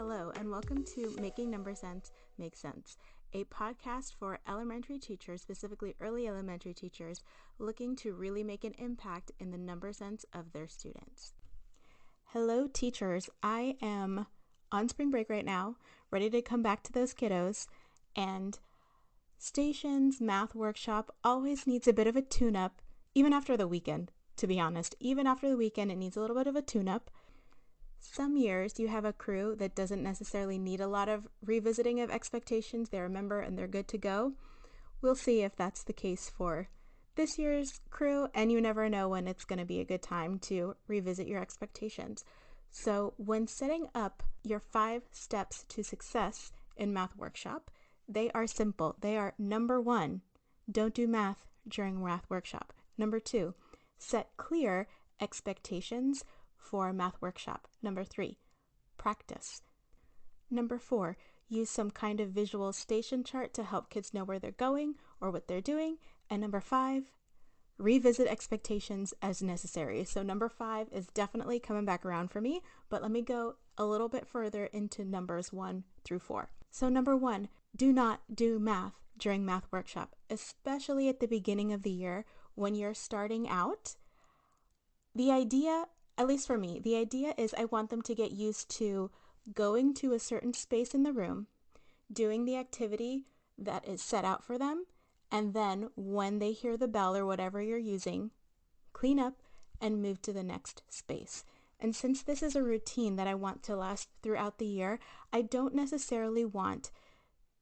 Hello, and welcome to Making Number Sense Make Sense, a podcast for elementary teachers, specifically early elementary teachers, looking to really make an impact in the number sense of their students. Hello, teachers. I am on spring break right now, ready to come back to those kiddos, and Stations Math Workshop always needs a bit of a tune-up, even after the weekend, to be honest. Even after the weekend, it needs a little bit of a tune-up. Some years you have a crew that doesn't necessarily need a lot of revisiting of expectations. They remember and they're good to go. We'll see if that's the case for this year's crew, and you never know when it's going to be a good time to revisit your expectations. So when setting up your 5 steps to success in Math Workshop, they are simple. They are: number 1, don't do math during Math Workshop. Number 2, set clear expectations for Math Workshop. Number 3, practice. Number 4, use some kind of visual station chart to help kids know where they're going or what they're doing. And number 5, revisit expectations as necessary. So number 5 is definitely coming back around for me, but let me go a little bit further into numbers 1 through 4. So number 1, do not do math during Math Workshop, especially at the beginning of the year when you're starting out. The idea, at least for me, the idea is I want them to get used to going to a certain space in the room, doing the activity that is set out for them, and then when they hear the bell or whatever you're using, clean up and move to the next space. And since this is a routine that I want to last throughout the year, I don't necessarily want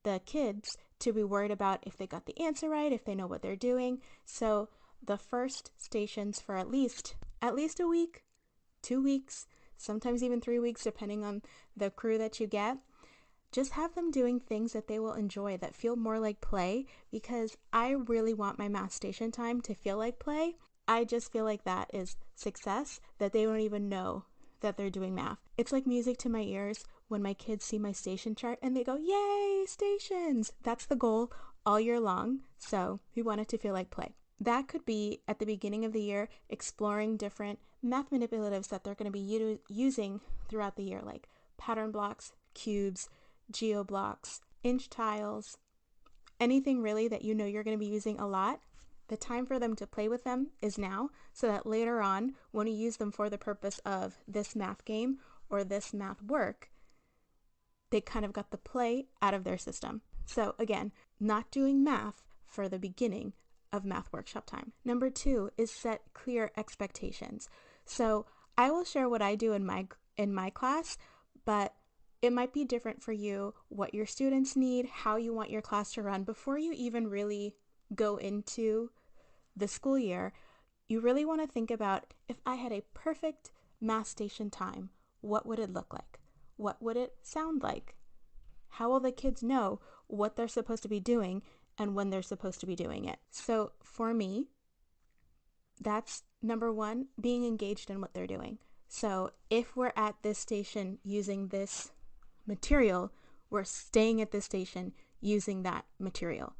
the kids to be worried about if they got the answer right, if they know what they're doing. So the first stations for at least a week, 2 weeks, sometimes even 3 weeks, depending on the crew that you get, just have them doing things that they will enjoy, that feel more like play, because I really want my math station time to feel like play. I just feel like that is success, that they don't even know that they're doing math. It's like music to my ears when my kids see my station chart and they go, "Yay, stations!" That's the goal all year long, so we want it to feel like play. That could be at the beginning of the year, exploring different math manipulatives that they're going to be using throughout the year, like pattern blocks, cubes, geo blocks, inch tiles, anything really that you know you're going to be using a lot. The time for them to play with them is now, so that later on, when you use them for the purpose of this math game or this math work, they kind of got the play out of their system. So again, not doing math for the beginning of Math Workshop time. Number 2 is set clear expectations. So I will share what I do in my class, but it might be different for you, what your students need, how you want your class to run. Before you even really go into the school year, you really want to think about, if I had a perfect math station time, what would it look like? What would it sound like? How will the kids know what they're supposed to be doing and when they're supposed to be doing it? So for me, that's number 1, being engaged in what they're doing. So if we're at this station using this material, we're staying at this station using that material.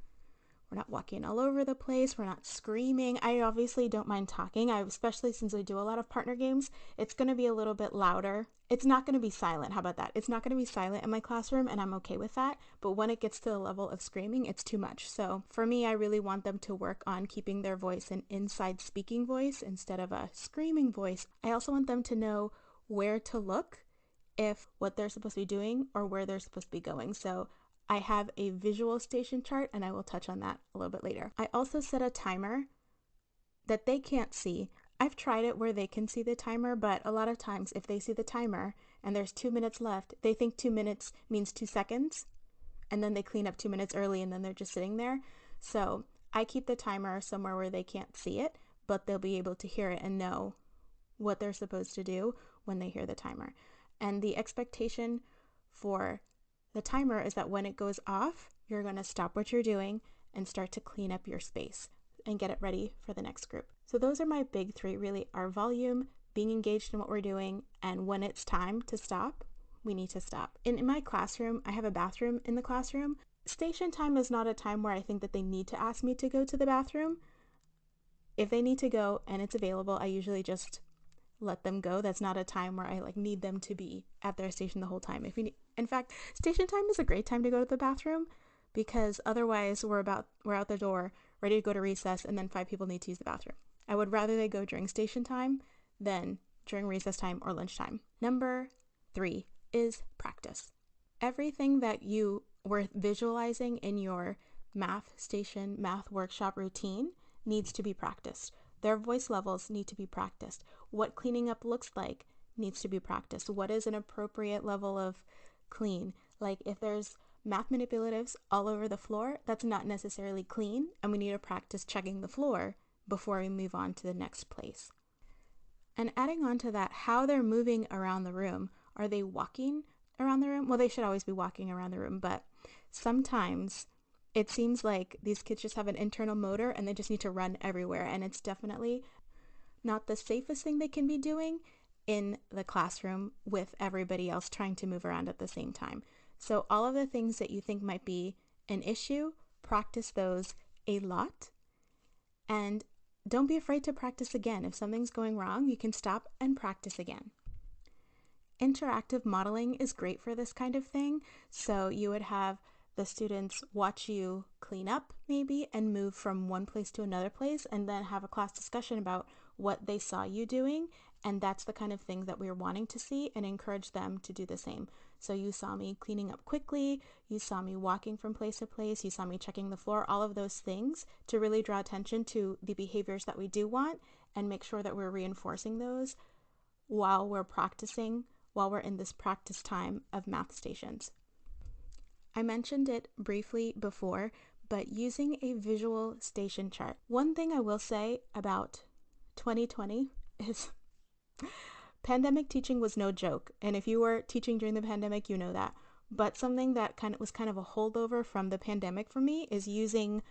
We're not walking all over the place. We're not screaming. I obviously don't mind talking. Especially since I do a lot of partner games, it's going to be a little bit louder. It's not going to be silent. How about that? It's not going to be silent in my classroom, and I'm okay with that. But when it gets to the level of screaming, it's too much. So for me, I really want them to work on keeping their voice an inside speaking voice instead of a screaming voice. I also want them to know where to look if what they're supposed to be doing or where they're supposed to be going. So I have a visual station chart, and I will touch on that a little bit later. I also set a timer that they can't see. I've tried it where they can see the timer, but a lot of times if they see the timer and there's 2 minutes left, they think 2 minutes means 2 seconds, and then they clean up 2 minutes early, and then they're just sitting there. So I keep the timer somewhere where they can't see it, but they'll be able to hear it and know what they're supposed to do when they hear the timer. And the expectation for the timer is that when it goes off, you're going to stop what you're doing and start to clean up your space and get it ready for the next group. So those are my big 3, really: our volume, being engaged in what we're doing, and when it's time to stop, we need to stop. In my classroom, I have a bathroom in the classroom. Station time is not a time where I think that they need to ask me to go to the bathroom. If they need to go and it's available, I usually just let them go. That's not a time where I like need them to be at their station the whole time. In fact, station time is a great time to go to the bathroom, because otherwise we're out the door ready to go to recess and then 5 people need to use the bathroom. I would rather they go during station time than during recess time or lunchtime. Number 3 is practice. Everything that you were visualizing in your math station, math workshop routine needs to be practiced. Their voice levels need to be practiced. What cleaning up looks like needs to be practiced. What is an appropriate level of clean? Like if there's math manipulatives all over the floor, that's not necessarily clean, and we need to practice checking the floor before we move on to the next place. And adding on to that, how they're moving around the room. Are they walking around the room? Well, they should always be walking around the room, but sometimes it seems like these kids just have an internal motor and they just need to run everywhere, and it's definitely not the safest thing they can be doing in the classroom with everybody else trying to move around at the same time. So all of the things that you think might be an issue, practice those a lot, and don't be afraid to practice again. If something's going wrong, you can stop and practice again. Interactive modeling is great for this kind of thing. So you would have the students watch you clean up maybe and move from one place to another place, and then have a class discussion about what they saw you doing. And that's the kind of thing that we're wanting to see, and encourage them to do the same. So you saw me cleaning up quickly, you saw me walking from place to place, you saw me checking the floor, all of those things to really draw attention to the behaviors that we do want, and make sure that we're reinforcing those while we're practicing, while we're in this practice time of math stations. I mentioned it briefly before, but using a visual station chart. One thing I will say about 2020 is pandemic teaching was no joke. And if you were teaching during the pandemic, you know that. But something that was kind of a holdover from the pandemic for me is using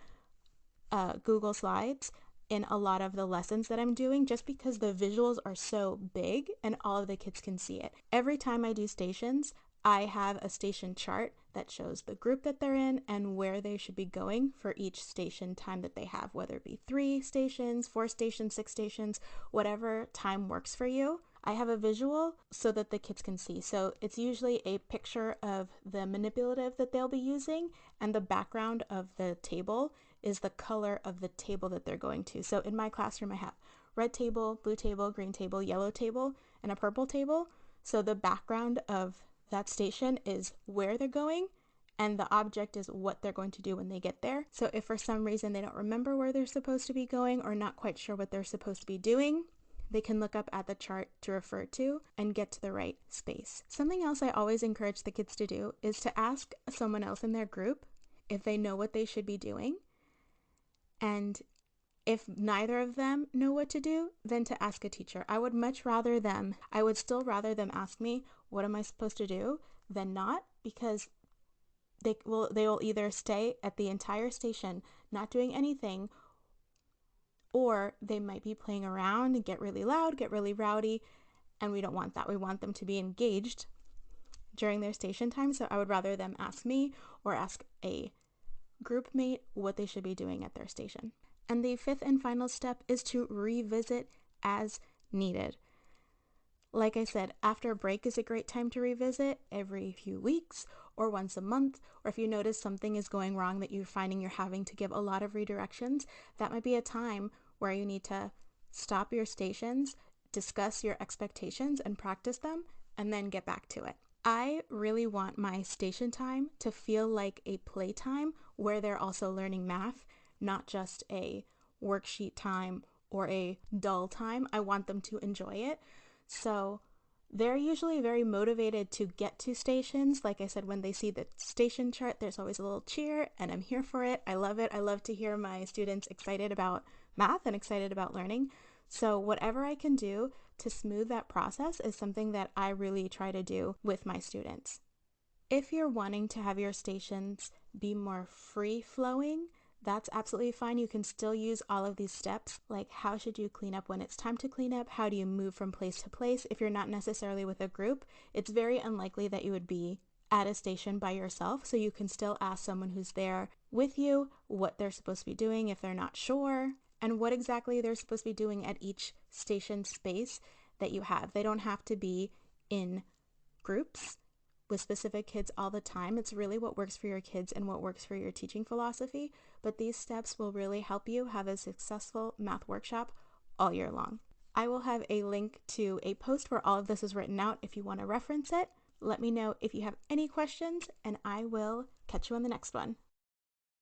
Google Slides in a lot of the lessons that I'm doing, just because the visuals are so big and all of the kids can see it. Every time I do stations, I have a station chart that shows the group that they're in and where they should be going for each station time that they have, whether it be 3 stations, 4 stations, 6 stations, whatever time works for you. I have a visual so that the kids can see. So it's usually a picture of the manipulative that they'll be using, and the background of the table is the color of the table that they're going to. So in my classroom, I have red table, blue table, green table, yellow table, and a purple table. So the background of that station is where they're going, and the object is what they're going to do when they get there. So if for some reason they don't remember where they're supposed to be going, or not quite sure what they're supposed to be doing, they can look up at the chart to refer to and get to the right space. Something else I always encourage the kids to do is to ask someone else in their group if they know what they should be doing. And if neither of them know what to do, then to ask a teacher. I would still rather them ask me, what am I supposed to do, than not, because they will either stay at the entire station not doing anything, or they might be playing around and get really loud, get really rowdy, and we don't want that. We want them to be engaged during their station time. So I would rather them ask me or ask a group mate what they should be doing at their station. And the 5th and final step is to revisit as needed. Like I said, after a break is a great time to revisit, every few weeks or once a month, or if you notice something is going wrong that you're finding you're having to give a lot of redirections, that might be a time where you need to stop your stations, discuss your expectations and practice them, and then get back to it. I really want my station time to feel like a playtime where they're also learning math, not just a worksheet time or a dull time. I want them to enjoy it. So they're usually very motivated to get to stations. Like I said, when they see the station chart, there's always a little cheer, and I'm here for it. I love it. I love to hear my students excited about math and excited about learning. So whatever I can do to smooth that process is something that I really try to do with my students. If you're wanting to have your stations be more free-flowing, that's absolutely fine. You can still use all of these steps, like how should you clean up when it's time to clean up? How do you move from place to place? If you're not necessarily with a group, it's very unlikely that you would be at a station by yourself. So you can still ask someone who's there with you what they're supposed to be doing if they're not sure, and what exactly they're supposed to be doing at each station space that you have. They don't have to be in groups with specific kids all the time. It's really what works for your kids and what works for your teaching philosophy. But these steps will really help you have a successful math workshop all year long. I will have a link to a post where all of this is written out if you want to reference it. Let me know if you have any questions, and I will catch you on the next one.